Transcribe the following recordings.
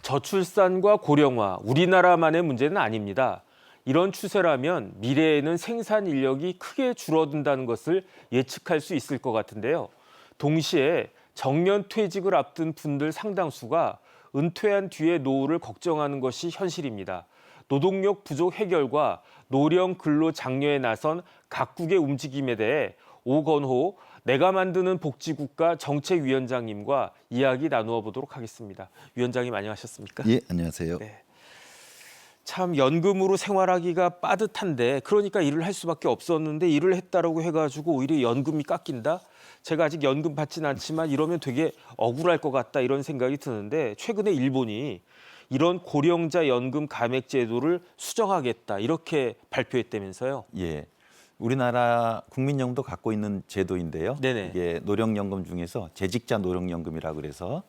저출산과 고령화, 우리나라만의 문제는 아닙니다. 이런 추세라면 미래에는 생산 인력이 크게 줄어든다는 것을 예측할 수 있을 것 같은데요. 동시에 정년 퇴직을 앞둔 분들 상당수가 은퇴한 뒤의 노후를 걱정하는 것이 현실입니다. 노동력 부족 해결과 노령 근로 장려에 나선 각국의 움직임에 대해 오건호 내가 만드는 복지국가 정책위원장님과 이야기 나누어 보도록 하겠습니다. 위원장님 안녕하셨습니까? 예, 안녕하세요. 네. 참 연금으로 생활하기가 빠듯한데 그러니까 일을 할 수밖에 없었는데 일을 했다라고 해가지고 오히려 연금이 깎인다? 제가 아직 연금 받진 않지만 이러면 되게 억울할 것 같다 이런 생각이 드는데 최근에 일본이 이런 고령자 연금 감액 제도를 수정하겠다 이렇게 발표했다면서요? 예, 우리나라 국민연금도 갖고 있는 제도인데요. 네네. 이게 노령연금 중에서 재직자 노령연금이라 그래서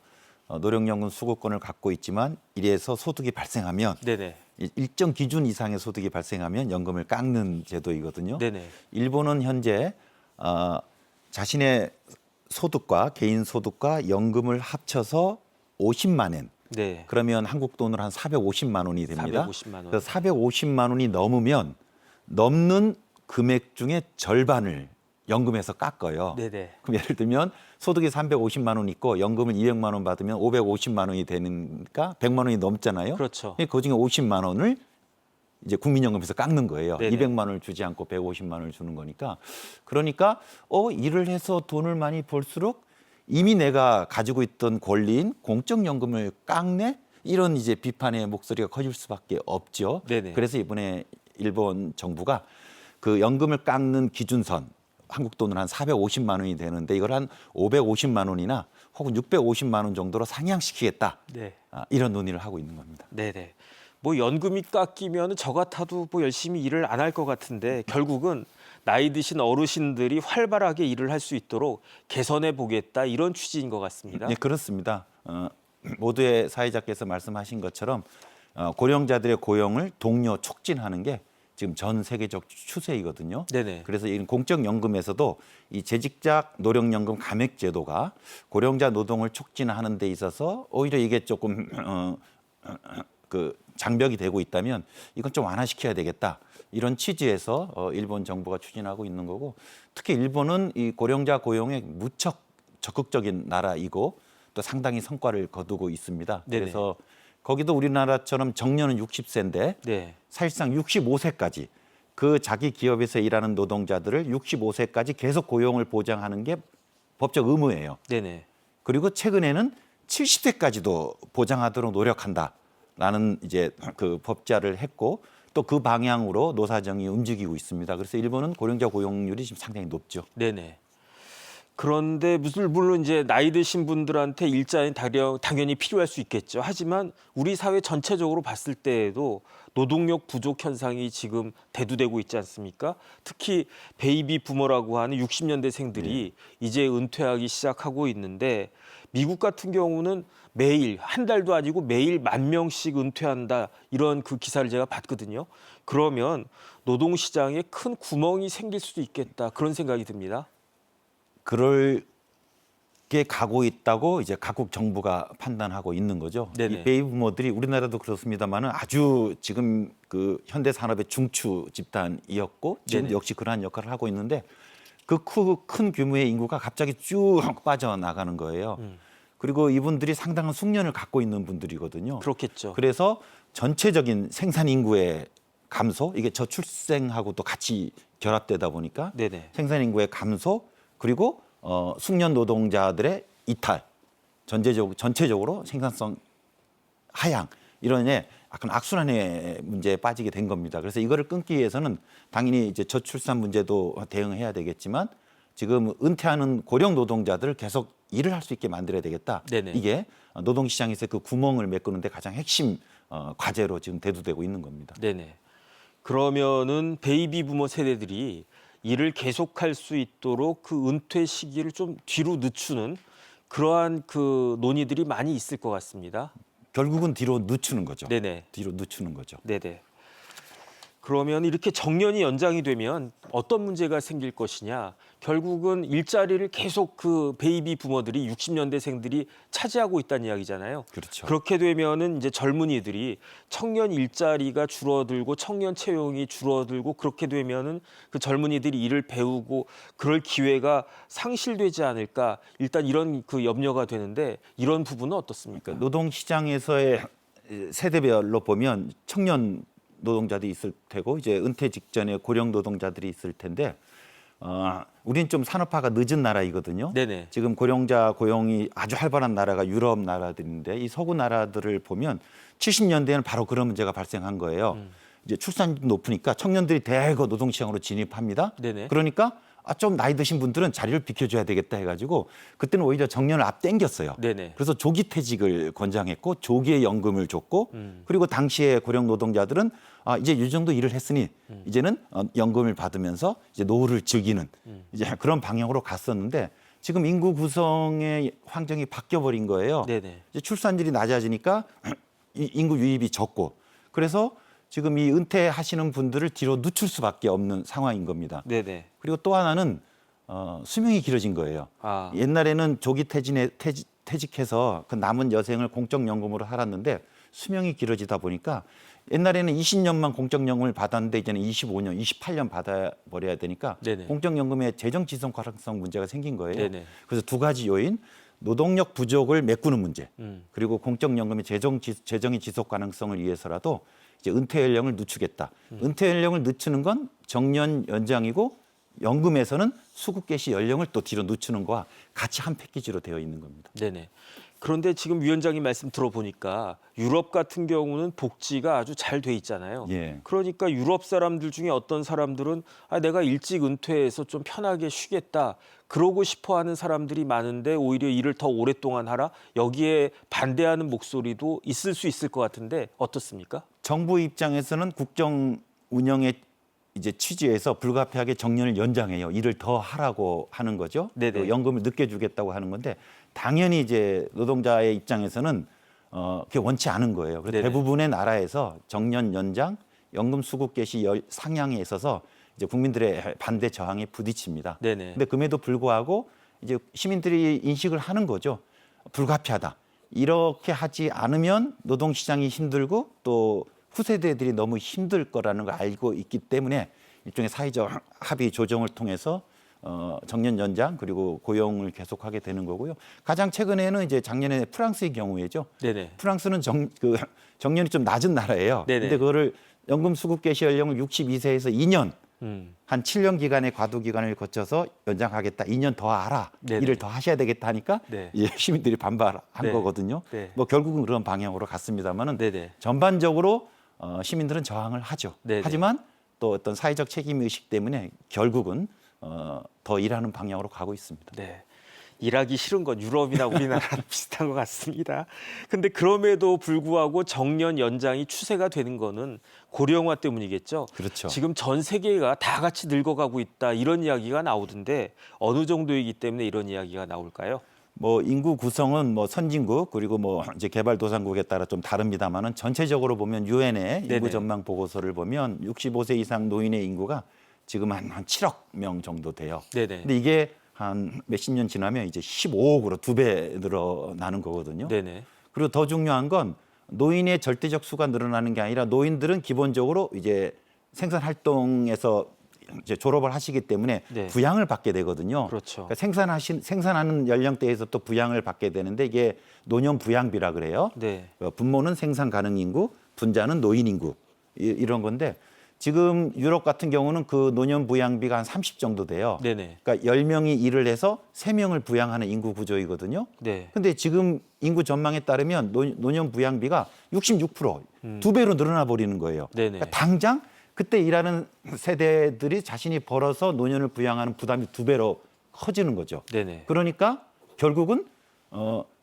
노령연금 수급권을 갖고 있지만 이래서 소득이 발생하면 네네. 일정 기준 이상의 소득이 발생하면 연금을 깎는 제도이거든요. 네네. 일본은 현재 자신의 소득과 개인 소득과 연금을 합쳐서 50만 엔. 네. 그러면 한국 돈으로 한 450만 원이 됩니다. 450만 원. 그래서 450만 원이 넘는 금액 중에 절반을 연금에서 깎아요. 네네. 그럼 예를 들면 소득이 350만 원 있고 연금을 200만 원 받으면 550만 원이 되니까 100만 원이 넘잖아요. 그렇죠. 그중에 50만 원을 이제 국민연금에서 깎는 거예요. 네네. 200만 원을 주지 않고 150만 원을 주는 거니까. 그러니까 일을 해서 돈을 많이 벌수록 이미 내가 가지고 있던 권리인 공적연금을 깎네? 이런 이제 비판의 목소리가 커질 수밖에 없죠. 네네. 그래서 이번에 일본 정부가 그 연금을 깎는 기준선 한국 돈으로 한 450만 원이 되는데 이걸 한 550만 원이나 혹은 650만 원 정도로 상향시키겠다. 네. 이런 논의를 하고 있는 겁니다. 네네. 뭐 연금이 깎이면 저 같아도 뭐 열심히 일을 안 할 것 같은데 결국은 나이 드신 어르신들이 활발하게 일을 할 수 있도록 개선해 보겠다 이런 취지인 것 같습니다. 네, 그렇습니다. 모두의 사회자께서 말씀하신 것처럼 고령자들의 고용을 독려 촉진하는 게 지금 전 세계적 추세이거든요. 네네. 그래서 이 공적연금에서도 이 재직자 노령연금 감액 제도가 고령자 노동을 촉진하는 데 있어서 오히려 이게 조금 그 장벽이 되고 있다면 이건 좀 완화시켜야 되겠다. 이런 취지에서 일본 정부가 추진하고 있는 거고 특히 일본은 이 고령자 고용에 무척 적극적인 나라이고 또 상당히 성과를 거두고 있습니다. 네네. 그래서 거기도 우리나라처럼 정년은 60세인데 네. 사실상 65세까지 그 자기 기업에서 일하는 노동자들을 65세까지 계속 고용을 보장하는 게 법적 의무예요. 네네. 그리고 최근에는 70세까지도 보장하도록 노력한다라는 이제 그 법제화를 했고 또 그 방향으로 노사정이 움직이고 있습니다. 그래서 일본은 고령자 고용률이 지금 상당히 높죠. 네네. 그런데 물론 이제 나이 드신 분들한테 일자리는 당연히 필요할 수 있겠죠. 하지만 우리 사회 전체적으로 봤을 때에도 노동력 부족 현상이 지금 대두되고 있지 않습니까? 특히 베이비 부머라고 하는 60년대생들이 이제 은퇴하기 시작하고 있는데 미국 같은 경우는 매일 한 달도 아니고 매일 10,000명씩 은퇴한다 이런 그 기사를 제가 봤거든요. 그러면 노동시장에 큰 구멍이 생길 수도 있겠다 그런 생각이 듭니다. 그럴 게 가고 있다고 이제 각국 정부가 판단하고 있는 거죠. 네네. 이 베이비 부모들이 우리나라도 그렇습니다만은 아주 지금 그 현대 산업의 중추 집단이었고 지금 네네. 역시 그러한 역할을 하고 있는데 그 큰 규모의 인구가 갑자기 쭉 빠져나가는 거예요. 그리고 이분들이 상당한 숙련을 갖고 있는 분들이거든요. 그렇겠죠. 그래서 전체적인 생산 인구의 감소, 이게 저출생하고 또 같이 결합되다 보니까 네네. 생산 인구의 감소 그리고 숙련 노동자들의 이탈, 전체적으로 생산성 하향 이런 약간 악순환의 문제에 빠지게 된 겁니다. 그래서 이거를 끊기 위해서는 당연히 이제 저출산 문제도 대응해야 되겠지만 지금 은퇴하는 고령 노동자들을 계속 일을 할 수 있게 만들어야 되겠다. 네네. 이게 노동시장에서 그 구멍을 메꾸는데 가장 핵심 과제로 지금 대두되고 있는 겁니다. 네네. 그러면은 베이비 부모 세대들이 일을 계속할 수 있도록 그 은퇴 시기를 좀 뒤로 늦추는 그러한 그 논의들이 많이 있을 것 같습니다. 결국은 뒤로 늦추는 거죠. 네네. 뒤로 늦추는 거죠. 네네. 그러면 이렇게 정년이 연장이 되면 어떤 문제가 생길 것이냐. 결국은 일자리를 계속 그 베이비 부머들이 60년대생들이 차지하고 있다는 이야기잖아요. 그렇죠. 그렇게 되면은 이제 젊은이들이 청년 일자리가 줄어들고 청년 채용이 줄어들고 그렇게 되면은 그 젊은이들이 일을 배우고 그럴 기회가 상실되지 않을까. 일단 이런 그 염려가 되는데 이런 부분은 어떻습니까? 그러니까 노동 시장에서의 세대별로 보면 청년 노동자들이 있을 테고 이제 은퇴 직전에 고령 노동자들이 있을 텐데 우리는 좀 산업화가 늦은 나라이거든요. 네네. 지금 고령자 고용이 아주 활발한 나라가 유럽 나라들인데 이 서구 나라들을 보면 70년대에는 바로 그런 문제가 발생한 거예요. 이제 출산율이 높으니까 청년들이 대거 노동시장으로 진입합니다. 네네. 그러니까 좀 나이 드신 분들은 자리를 비켜줘야 되겠다 해가지고 그때는 오히려 정년을 앞당겼어요. 네네. 그래서 조기 퇴직을 권장했고 조기에 연금을 줬고 그리고 당시에 고령 노동자들은 이제 이 정도 일을 했으니 이제는 연금을 받으면서 이제 노후를 즐기는 이제 그런 방향으로 갔었는데 지금 인구 구성의 환경이 바뀌어 버린 거예요. 네네. 이제 출산율이 낮아지니까 인구 유입이 적고 그래서 지금 이 은퇴하시는 분들을 뒤로 늦출 수밖에 없는 상황인 겁니다. 네네. 그리고 또 하나는 수명이 길어진 거예요. 아. 옛날에는 조기 퇴직해서 그 남은 여생을 공적연금으로 살았는데 수명이 길어지다 보니까 옛날에는 20년만 공적연금을 받았는데 이제는 25년, 28년 받아버려야 되니까 네네. 공적연금의 재정 지속 가능성 문제가 생긴 거예요. 네네. 그래서 두 가지 요인, 노동력 부족을 메꾸는 문제, 그리고 공적연금의 재정의 지속 가능성을 위해서라도 이제 은퇴 연령을 늦추겠다. 은퇴 연령을 늦추는 건 정년 연장이고 연금에서는 수급 개시 연령을 또 뒤로 늦추는 거와 같이 한 패키지로 되어 있는 겁니다. 네네. 그런데 지금 위원장님 말씀 들어보니까 유럽 같은 경우는 복지가 아주 잘 돼 있잖아요. 예. 그러니까 유럽 사람들 중에 어떤 사람들은 내가 일찍 은퇴해서 좀 편하게 쉬겠다. 그러고 싶어 하는 사람들이 많은데 오히려 일을 더 오랫동안 하라. 여기에 반대하는 목소리도 있을 수 있을 것 같은데 어떻습니까? 정부 입장에서는 국정 운영의 이제 취지에서 불가피하게 정년을 연장해요. 일을 더 하라고 하는 거죠. 네네. 또 연금을 늦게 주겠다고 하는 건데 당연히 이제 노동자의 입장에서는 그게 원치 않은 거예요. 그래서 네네. 대부분의 나라에서 정년 연장, 연금 수급 개시 상향에 있어서 이제 국민들의 반대 저항에 부딪힙니다. 네네. 근데 그럼에도 불구하고 이제 시민들이 인식을 하는 거죠. 불가피하다. 이렇게 하지 않으면 노동시장이 힘들고 또 후세대들이 너무 힘들 거라는 걸 알고 있기 때문에 일종의 사회적 합의 조정을 통해서 정년 연장 그리고 고용을 계속하게 되는 거고요. 가장 최근에는 이제 작년에 프랑스의 경우에죠. 네네. 프랑스는 정년이 좀 낮은 나라예요. 네네. 근데 그거를 연금 수급 개시 연령을 62세에서 2년 한 7년 기간의 과도 기간을 거쳐서 연장하겠다. 2년 더 하라. 네네. 일을 더 하셔야 되겠다 하니까 네. 이제 시민들이 반발한 네. 거거든요. 네. 뭐 결국은 그런 방향으로 갔습니다만은 네네. 전반적으로 시민들은 저항을 하죠. 네네. 하지만 또 어떤 사회적 책임 의식 때문에 결국은 더 일하는 방향으로 가고 있습니다. 네. 일하기 싫은 건 유럽이나 우리나라랑 비슷한 것 같습니다. 근데 그럼에도 불구하고 정년 연장이 추세가 되는 거는 고령화 때문이겠죠. 그렇죠. 지금 전 세계가 다 같이 늙어가고 있다 이런 이야기가 나오던데 어느 정도이기 때문에 이런 이야기가 나올까요? 뭐 인구 구성은 뭐 선진국 그리고 뭐 이제 개발도상국에 따라 좀 다릅니다만은 전체적으로 보면 유엔의 인구 네네. 전망 보고서를 보면 65세 이상 노인의 인구가 지금 한 7억 명 정도 돼요. 네네. 근데 이게 한 몇십 년 지나면 이제 15억으로 2배 늘어나는 거거든요. 네네. 그리고 더 중요한 건 노인의 절대적 수가 늘어나는 게 아니라 노인들은 기본적으로 이제 생산 활동에서 이제 졸업을 하시기 때문에 네. 부양을 받게 되거든요. 그렇죠. 그러니까 생산하는 연령대에서 또 부양을 받게 되는데 이게 노년 부양비라 그래요. 네. 분모는 생산 가능 인구, 분자는 노인 인구 이런 건데 지금 유럽 같은 경우는 그 노년 부양비가 한 30 정도 돼요. 네네. 그러니까 10명이 일을 해서 3명을 부양하는 인구 구조이거든요. 네. 근데 지금 인구 전망에 따르면 노년 부양비가 66%, 2배로 늘어나 버리는 거예요. 네네. 그러니까 당장 그때 일하는 세대들이 자신이 벌어서 노년을 부양하는 부담이 2배로 커지는 거죠. 네네. 그러니까 결국은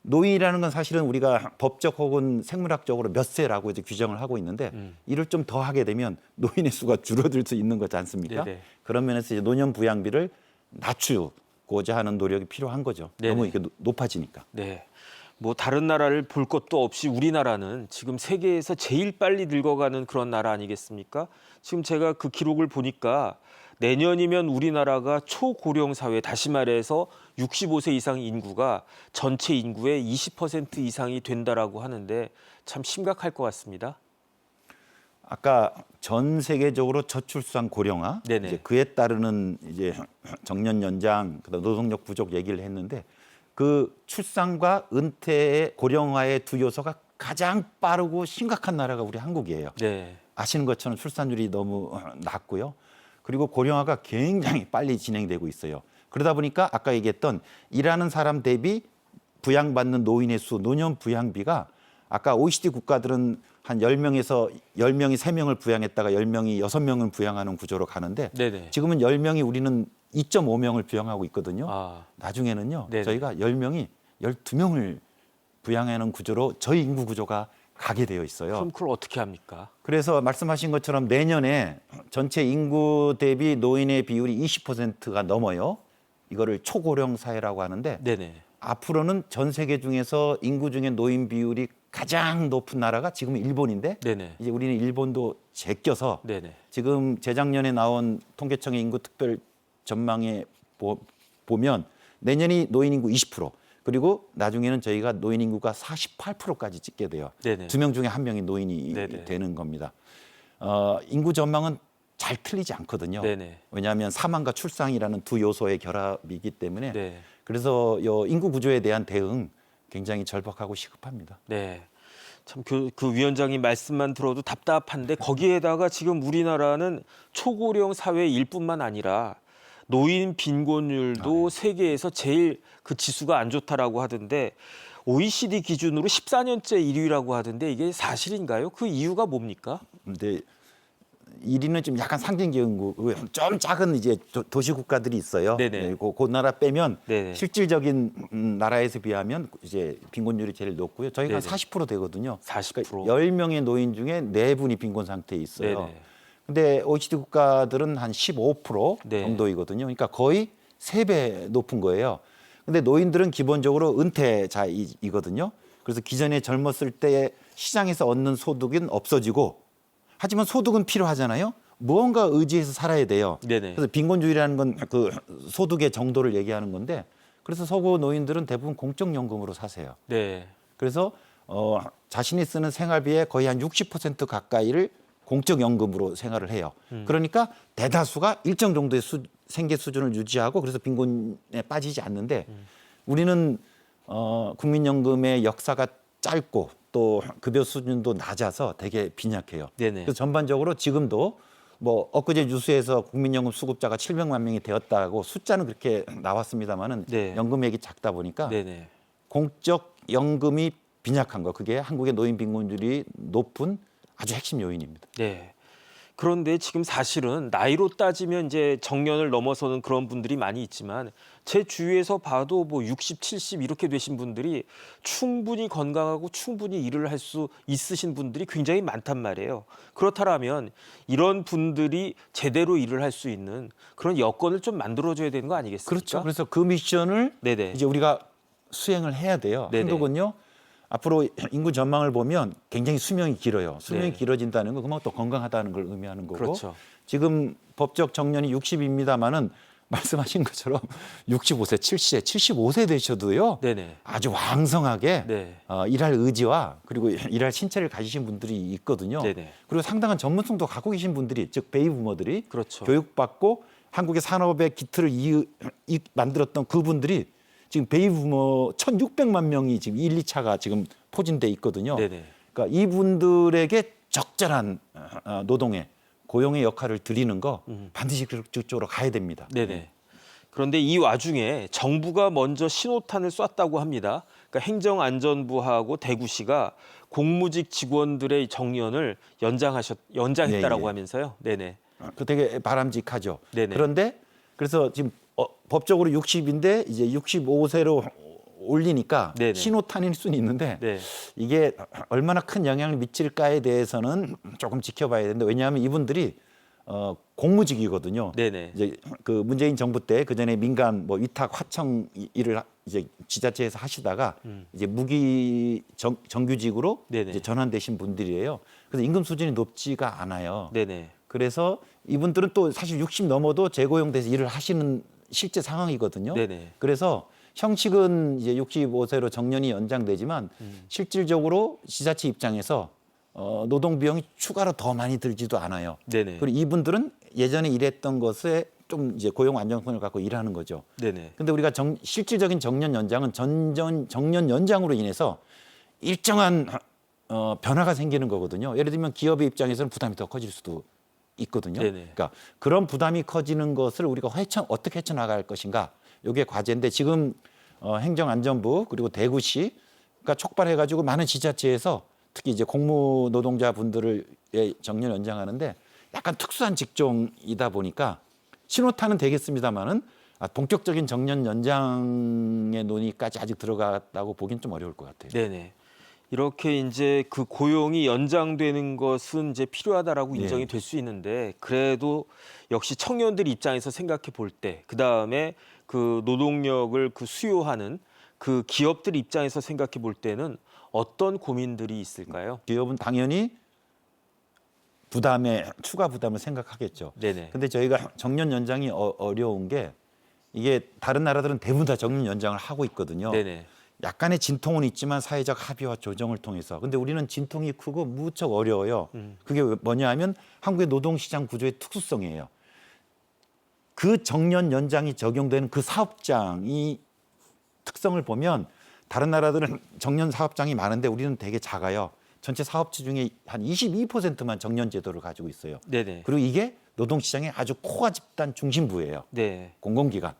노인이라는 건 사실은 우리가 법적 혹은 생물학적으로 몇 세라고 이제 규정을 하고 있는데 일을 좀 더 하게 되면 노인의 수가 줄어들 수 있는 거지 않습니까? 네네. 그런 면에서 이제 노년 부양비를 낮추고자 하는 노력이 필요한 거죠. 네네. 너무 이게 높아지니까. 네. 뭐 다른 나라를 볼 것도 없이 우리나라는 지금 세계에서 제일 빨리 늙어가는 그런 나라 아니겠습니까? 지금 제가 그 기록을 보니까 내년이면 우리나라가 초고령 사회, 다시 말해서 65세 이상 인구가 전체 인구의 20% 이상이 된다라고 하는데 참 심각할 것 같습니다. 아까 전 세계적으로 저출산 고령화, 네네. 이제 그에 따르는 이제 정년 연장, 그다음 노동력 부족 얘기를 했는데 그 출산과 은퇴의 고령화의 두 요소가 가장 빠르고 심각한 나라가 우리 한국이에요. 네. 아시는 것처럼 출산율이 너무 낮고요. 그리고 고령화가 굉장히 빨리 진행되고 있어요. 그러다 보니까 아까 얘기했던 일하는 사람 대비 부양받는 노인의 수, 노년 부양비가 아까 OECD 국가들은 한 10명에서 10명이 3명을 부양했다가 10명이 6명을 부양하는 구조로 가는데 네네. 지금은 10명이 우리는 2.5명을 부양하고 있거든요. 아, 나중에는요. 네네. 저희가 10명이 12명을 부양하는 구조로 저희 인구 구조가 가게 되어 있어요. 그럼 그걸 어떻게 합니까? 그래서 말씀하신 것처럼 내년에 전체 인구 대비 노인의 비율이 20%가 넘어요. 이거를 초고령 사회라고 하는데 네네. 앞으로는 전 세계 중에서 인구 중에 노인 비율이 가장 높은 나라가 지금 일본인데 네네. 이제 우리는 일본도 제껴서 네네. 지금 재작년에 나온 통계청의 인구 특별 전망에 보면 내년이 노인 인구 20% 그리고 나중에는 저희가 노인 인구가 48%까지 찍게 돼요. 네네. 2명 중에 1명이 노인이 네네. 되는 겁니다. 인구 전망은 잘 틀리지 않거든요. 네네. 왜냐하면 사망과 출산이라는 두 요소의 결합이기 때문에 네. 그래서 인구 구조에 대한 대응 굉장히 절박하고 시급합니다. 네. 참 그 위원장님 말씀만 들어도 답답한데 거기에다가 지금 우리나라는 초고령 사회일 뿐만 아니라 노인 빈곤율도 세계에서 제일 그 지수가 안 좋다라고 하던데 OECD 기준으로 14년째 1위라고 하던데 이게 사실인가요? 그 이유가 뭡니까? 근데 1위는 좀 약간 상징적인 거고요. 좀 작은 이제 도시 국가들이 있어요. 네네. 네, 그 나라 빼면 네네. 실질적인 나라에서 비하면 이제 빈곤율이 제일 높고요. 저희가 한 네네. 40% 되거든요. 40%. 그러니까 10명의 노인 중에 4분이 빈곤 상태에 있어요. 네네. 근데 OECD 국가들은 한 15% 네. 정도이거든요. 그러니까 거의 3배 높은 거예요. 근데 노인들은 기본적으로 은퇴자이거든요. 그래서 기존에 젊었을 때 시장에서 얻는 소득은 없어지고 하지만 소득은 필요하잖아요. 무언가 의지해서 살아야 돼요. 네네. 그래서 빈곤주의라는 건 그 소득의 정도를 얘기하는 건데 그래서 서구 노인들은 대부분 공적연금으로 사세요. 네. 그래서 자신이 쓰는 생활비의 거의 한 60% 가까이를 공적연금으로 생활을 해요. 그러니까 대다수가 일정 정도의 생계 수준을 유지하고 그래서 빈곤에 빠지지 않는데 우리는 국민연금의 역사가 짧고 또 급여 수준도 낮아서 되게 빈약해요. 네네. 그래서 전반적으로 지금도 뭐 엊그제 뉴스에서 국민연금 수급자가 700만 명이 되었다고 숫자는 그렇게 나왔습니다마는 네. 연금액이 작다 보니까 네네. 공적 연금이 빈약한 거 그게 한국의 노인 빈곤율이 높은 아주 핵심 요인입니다. 네. 그런데 지금 사실은 나이로 따지면 이제 정년을 넘어서는 그런 분들이 많이 있지만 제 주위에서 봐도 뭐 60, 70 이렇게 되신 분들이 충분히 건강하고 충분히 일을 할 수 있으신 분들이 굉장히 많단 말이에요. 그렇다면 이런 분들이 제대로 일을 할 수 있는 그런 여건을 좀 만들어줘야 되는 거 아니겠습니까? 그렇죠. 그래서 그 미션을 네네. 이제 우리가 수행을 해야 돼요. 네네. 한국은요. 앞으로 인구 전망을 보면 굉장히 수명이 길어요. 수명이 네. 길어진다는 건 그만큼 또 건강하다는 걸 의미하는 거고. 그렇죠. 지금 법적 정년이 60입니다마는 말씀하신 것처럼 65세, 70세, 75세 되셔도요. 네네. 아주 왕성하게 네. 일할 의지와 그리고 일할 신체를 가지신 분들이 있거든요. 네네. 그리고 상당한 전문성도 갖고 계신 분들이 즉 베이비부머들이 그렇죠. 교육받고 한국의 산업의 기틀을 만들었던 그분들이 지금 베이비부머 1,600만 명이 지금 1, 2차가 지금 포진돼 있거든요. 네네. 그러니까 이분들에게 적절한 노동의 고용의 역할을 드리는 거 반드시 그쪽으로 가야 됩니다. 네네. 그런데 이 와중에 정부가 먼저 신호탄을 쐈다고 합니다. 그러니까 행정안전부하고 대구시가 공무직 직원들의 정년을 연장했다라고 예, 예. 하면서요. 네네. 그 되게 바람직하죠. 네네. 그런데 그래서 지금 법적으로 60인데 이제 65세로 올리니까 네네. 신호탄일 수는 있는데 네. 이게 얼마나 큰 영향을 미칠까에 대해서는 조금 지켜봐야 되는데 왜냐하면 이분들이 공무직이거든요. 네네. 이제 그 문재인 정부 때 그 전에 민간 뭐 위탁 화청 일을 이제 지자체에서 하시다가 이제 무기 정규직으로 네네. 이제 전환되신 분들이에요. 그래서 임금 수준이 높지가 않아요. 네네. 그래서 이분들은 또 사실 60 넘어도 재고용돼서 일을 하시는 실제 상황이거든요. 네네. 그래서 형식은 이제 65세로 정년이 연장되지만 실질적으로 지자체 입장에서 노동 비용이 추가로 더 많이 들지도 않아요. 네네. 그리고 이분들은 예전에 일했던 것에 좀 이제 고용 안정성을 갖고 일하는 거죠. 네네. 근데 우리가 실질적인 정년 연장은 정년 연장으로 인해서 일정한 변화가 생기는 거거든요. 예를 들면 기업의 입장에서는 부담이 더 커질 수도 있거든요. 네네. 그러니까 그런 부담이 커지는 것을 우리가 어떻게 헤쳐나갈 것인가. 이게 과제인데 지금 행정안전부 그리고 대구시가 촉발해가지고 많은 지자체에서 특히 이제 공무 노동자 분들을 정년 연장하는데 약간 특수한 직종이다 보니까 신호탄은 되겠습니다만은 본격적인 정년 연장의 논의까지 아직 들어갔다고 보기는 좀 어려울 것 같아요. 네네. 이렇게 이제 그 고용이 연장되는 것은 이제 필요하다라고 인정이 예. 될 수 있는데 그래도 역시 청년들 입장에서 생각해 볼 때 그다음에 그 노동력을 그 수요하는 그 기업들 입장에서 생각해 볼 때는 어떤 고민들이 있을까요? 기업은 당연히 추가 부담을 생각하겠죠. 네네. 근데 저희가 정년 연장이 어려운 게 이게 다른 나라들은 대부분 다 정년 연장을 하고 있거든요. 네네. 약간의 진통은 있지만 사회적 합의와 조정을 통해서. 근데 우리는 진통이 크고 무척 어려워요. 그게 뭐냐 하면 한국의 노동시장 구조의 특수성이에요. 그 정년 연장이 적용되는 그 사업장이 특성을 보면 다른 나라들은 정년 사업장이 많은데 우리는 되게 작아요. 전체 사업체 중에 한 22%만 정년 제도를 가지고 있어요. 네네. 그리고 이게 노동시장의 아주 코어 집단 중심부예요. 네. 공공기관,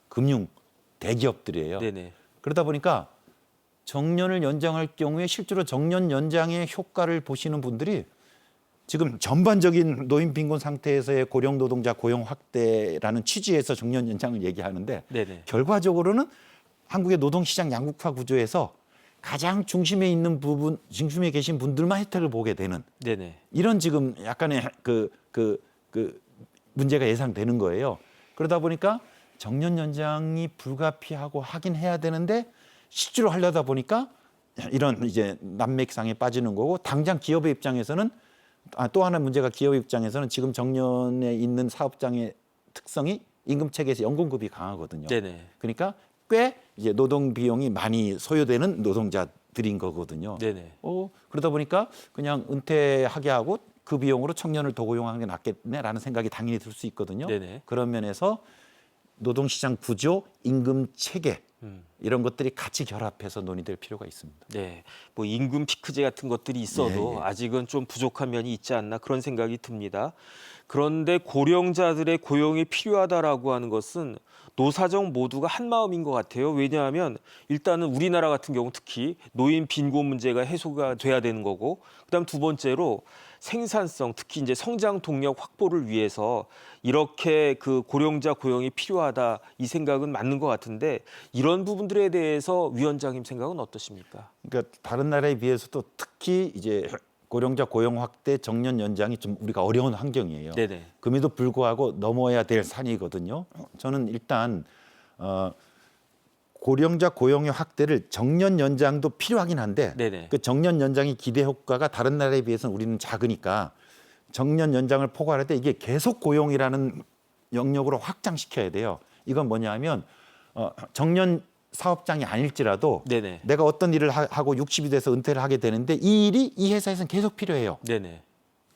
금융, 대기업들이에요. 네네. 그러다 보니까 정년을 연장할 경우에 실제로 정년 연장의 효과를 보시는 분들이 지금 전반적인 노인 빈곤 상태에서의 고령 노동자 고용 확대라는 취지에서 정년 연장을 얘기하는데 네네. 결과적으로는 한국의 노동시장 양극화 구조에서 가장 중심에 있는 부분, 중심에 계신 분들만 혜택을 보게 되는 네네. 이런 지금 약간의 그 문제가 예상되는 거예요. 그러다 보니까 정년 연장이 불가피하고 하긴 해야 되는데 실제로 하려다 보니까 이런 이제 난맥상에 빠지는 거고 당장 기업의 입장에서는 또 하나 문제가 기업의 입장에서는 지금 정년에 있는 사업장의 특성이 임금 체계에서 연공급이 강하거든요. 네네. 그러니까 꽤 이제 노동 비용이 많이 소요되는 노동자들인 거거든요. 네네. 그러다 보니까 그냥 은퇴하게 하고 그 비용으로 청년을 더 고용하는 게 낫겠네라는 생각이 당연히 들 수 있거든요. 네네. 그런 면에서 노동시장 구조, 임금 체계 이런 것들이 같이 결합해서 논의될 필요가 있습니다. 네, 뭐 임금 피크제 같은 것들이 있어도 예, 예. 아직은 좀 부족한 면이 있지 않나 그런 생각이 듭니다. 그런데 고령자들의 고용이 필요하다라고 하는 것은 노사정 모두가 한 마음인 것 같아요. 왜냐하면 일단은 우리나라 같은 경우 특히 노인 빈곤 문제가 해소가 돼야 되는 거고, 그다음 두 번째로 생산성, 특히 이제 성장 동력 확보를 위해서 이렇게 그 고령자 고용이 필요하다 이 생각은 맞는 것 같은데 이런 부분들에 대해서 위원장님 생각은 어떠십니까? 그러니까 다른 나라에 비해서도 특히 이제 고령자 고용 확대 정년 연장이 좀 우리가 어려운 환경이에요. 네네. 그럼에도 불구하고 넘어야 될 산이거든요. 저는 일단 고령자 고용의 확대를 정년 연장도 필요하긴 한데 네네. 그 정년 연장의 기대 효과가 다른 나라에 비해서는 우리는 작으니까 정년 연장을 포괄할 때 이게 계속 고용이라는 영역으로 확장시켜야 돼요. 이건 뭐냐면 정년 사업장이 아닐지라도 네네. 내가 어떤 일을 하고 60이 돼서 은퇴를 하게 되는데 이 일이 이 회사에서는 계속 필요해요. 네네.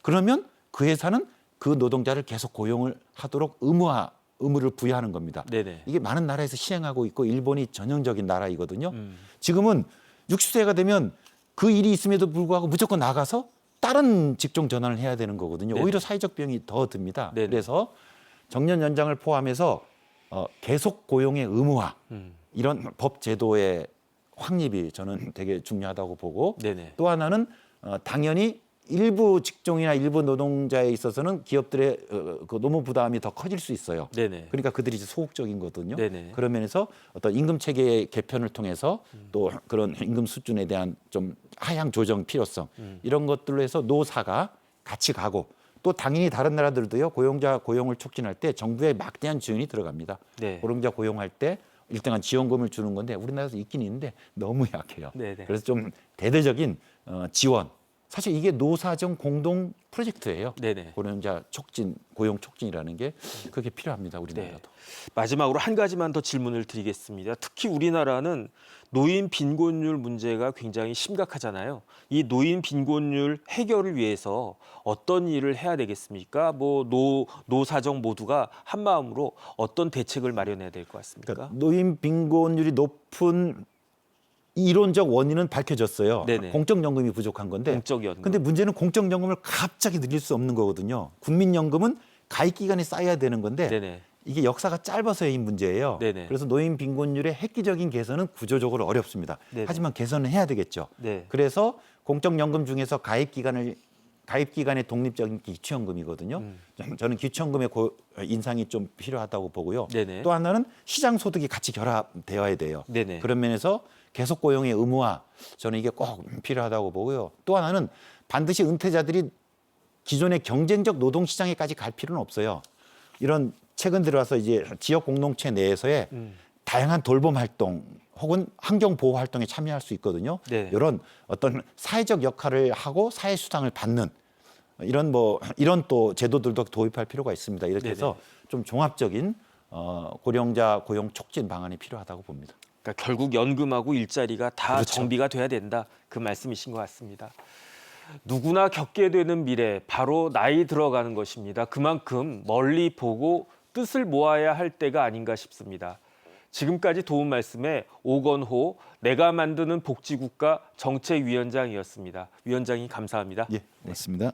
그러면 그 회사는 그 노동자를 계속 고용을 하도록 의무를 부여하는 겁니다. 네네. 이게 많은 나라에서 시행하고 있고 일본이 전형적인 나라이거든요. 지금은 60세가 되면 그 일이 있음에도 불구하고 무조건 나가서 다른 직종 전환을 해야 되는 거거든요. 네네. 오히려 사회적 비용이 더 듭니다. 네네. 그래서 정년 연장을 포함해서 계속 고용의 의무화 이런 법 제도의 확립이 저는 되게 중요하다고 보고 네네. 또 하나는 당연히 일부 직종이나 일부 노동자에 있어서는 기업들의 그 노무 부담이 더 커질 수 있어요. 네네. 그러니까 그들이 이제 소극적인 거거든요. 네네. 그런 면에서 어떤 임금 체계의 개편을 통해서 또 그런 임금 수준에 대한 좀 하향 조정 필요성 이런 것들로 해서 노사가 같이 가고 또 당연히 다른 나라들도요 고용자 고용을 촉진할 때 정부의 막대한 지원이 들어갑니다. 네. 고령자 고용할 때 일정한 지원금을 주는 건데 우리나라에서 있긴 있는데 너무 약해요. 네네. 그래서 좀 대대적인 지원. 사실 이게 노사정 공동 프로젝트예요. 네네. 고령자 촉진, 고용 촉진이라는 게 그게 필요합니다. 네. 우리나라도. 마지막으로 한 가지만 더 질문을 드리겠습니다. 특히 우리나라는 노인 빈곤율 문제가 굉장히 심각하잖아요. 이 노인 빈곤율 해결을 위해서 어떤 일을 해야 되겠습니까? 뭐 노사정 모두가 한 마음으로 어떤 대책을 마련해야 될 것 같습니까? 그러니까 노인 빈곤율이 높은 이론적 원인은 밝혀졌어요. 네네. 공적연금이 부족한 건데. 공적연금. 근데 문제는 공적연금을 갑자기 늘릴 수 없는 거거든요. 국민연금은 가입 기간이 쌓여야 되는 건데 네네. 이게 역사가 짧아서의 문제예요. 네네. 그래서 노인 빈곤율의 획기적인 개선은 구조적으로 어렵습니다. 네네. 하지만 개선은 해야 되겠죠. 네. 그래서 공적연금 중에서 가입 기간의 독립적인 기초연금이거든요. 저는 기초연금의 인상이 좀 필요하다고 보고요. 네네. 또 하나는 시장 소득이 같이 결합되어야 돼요. 네네. 그런 면에서 계속 고용의 의무화, 저는 이게 꼭 필요하다고 보고요. 또 하나는 반드시 은퇴자들이 기존의 경쟁적 노동 시장에까지 갈 필요는 없어요. 이런 최근 들어와서 이제 지역 공동체 내에서의 다양한 돌봄 활동 혹은 환경 보호 활동에 참여할 수 있거든요. 네. 이런 어떤 사회적 역할을 하고 사회 수당을 받는 이런 또 제도들도 도입할 필요가 있습니다. 이렇게 해서 좀 종합적인 고령자 고용 촉진 방안이 필요하다고 봅니다. 그러니까 결국 연금하고 일자리가 다 그렇죠. 정비가 돼야 된다. 그 말씀이신 것 같습니다. 누구나 겪게 되는 미래, 바로 나이 들어가는 것입니다. 그만큼 멀리 보고 뜻을 모아야 할 때가 아닌가 싶습니다. 지금까지 도움 말씀에 오건호 내가 만드는 복지국가 정책위원장이었습니다. 위원장님 감사합니다. 예, 고맙습니다.